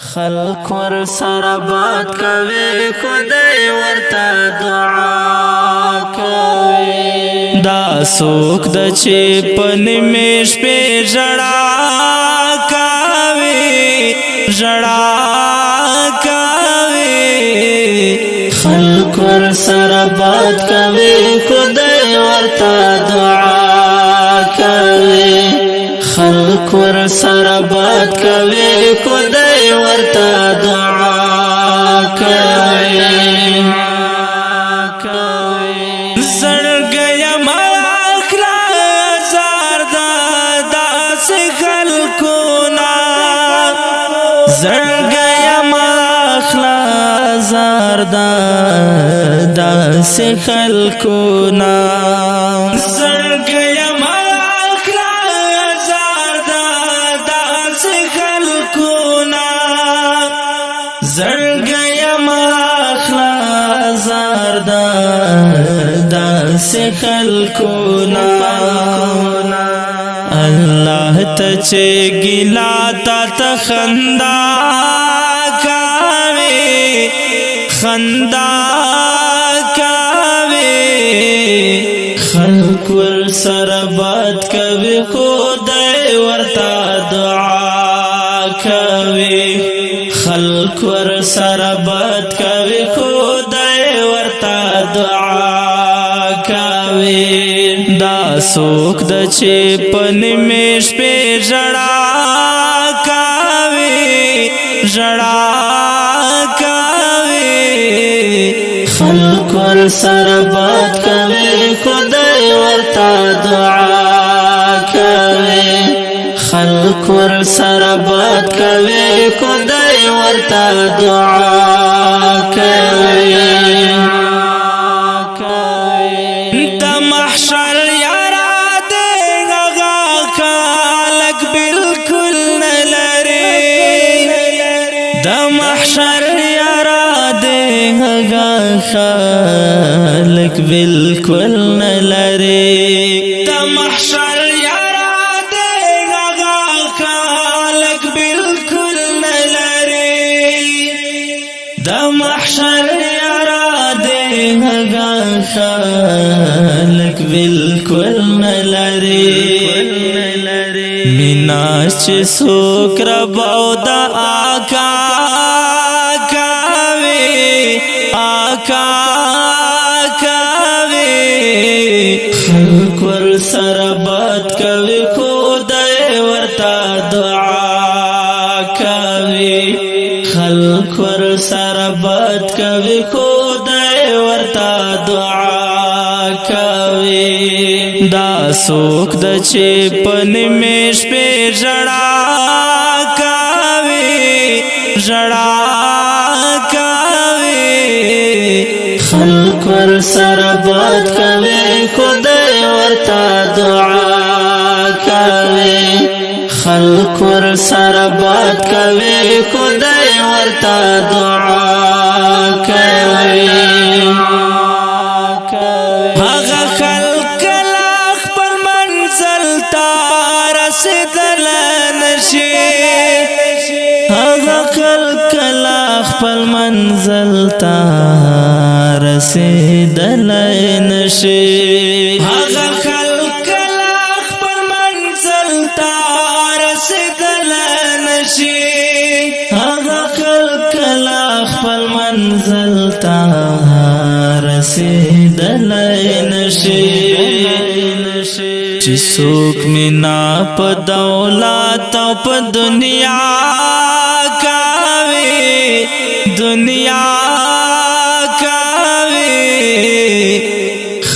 خلق ور سره باد کوي خدای ورته دعا کوي دا سوک د چې پنمیش په ژړا کوي خلق ور سره باد کوي خدای ورته دعا کوي خلق ور سره باد کوي خدای ورته دعا کوي زړګي ما اخلا زار داس خلقنا زړګي ما اخلا زار داس خلقنا زړګي ما زړګي ما اخلا زار داس خلقنا الله ته چې ګلا تا خندا کوي خلق ور سره باد کوي خدای ورته دعا کوي خلق ور سره باد کوي خدای ورته دعا کوي دا سوک د چې پنمیش په ژړا کوي خلق ور سره باد کوي خدای ورته دعا کوي خلق ور سره باد کوي خدای ورته دعا کوي د محشر یارا دغه خلق بالکل نلري د محشر یارا دغه خلق بالکل نلري د محشر دا محشر یارا دغه خلق بالکل نلري مینا چې سوک رب او دا آقا کوي خلق ور سره باد کوي خدای ورته دعا کوي خلق ور سره باد کوي خدای ورته دعا کوي دا سوک د چې پنمیش په ژړا کوي خلق ور سره باد کوي خدای ورته دعا کوي خلق ور سره باد کوي خدای ورته دعا کوي هغه خلق لا خپل منزل ته رسیدل نشي هغه خلق لا خپل منزل ته رسیدل نشي هغه خلق لا خپل منزل ته رسیدل نشي هغه خلق لا خپل منزل ته رسیدل نشي چې څوک مینا په دولت او په دنیا کوي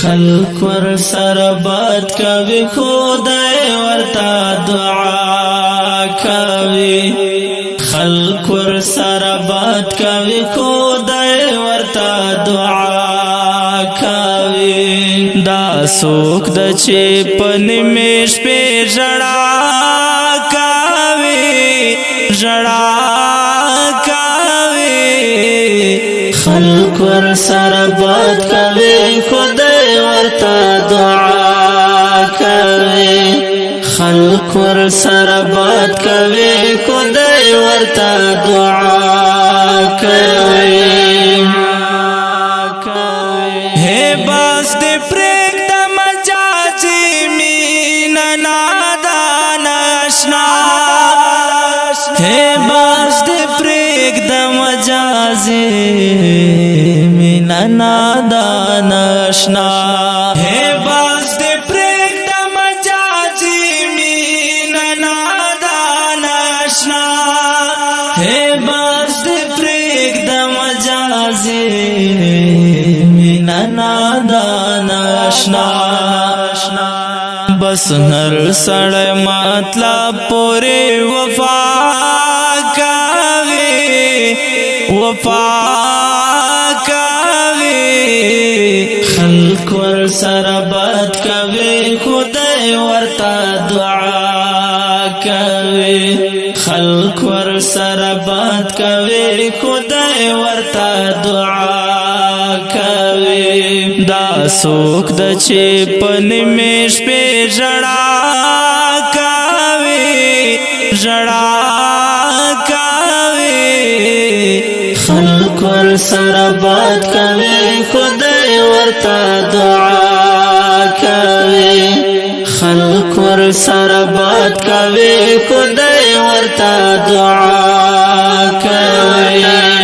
خلق ور سره باد کوي خدای ورته دعا کوي خلق ور سره باد کوي خدای ورته دعا کوي دا سوک د چې پنمیش په ژړا کوي خلق ور سره باد کوي خدای ورته دعا کوي خلق ور سره باد کوي خدای خدای ورتا دعا کوي ہے باس دے پریک دا مجازی مینا نادان اشنا ہے باس دے پریک دا مجازی مینا نادان اشنا ہے باس دے پریک دا مجازی مینا نادان اشنا ہے باس دے پریک دا مجازی نادان اشنا بس ہر سڑ مطلب پورے وفا کاغے خلق ور سربت کوي خدای ورتا دعا کوي خلق ور سربت کوي خدای ورتا دعا کوي دا سوک د چې پن میش په جړا کوي خلق ور سربت کوي خدای ورتا دعا کوي خلق ور سربت کوي خدای ورتا دعا کوي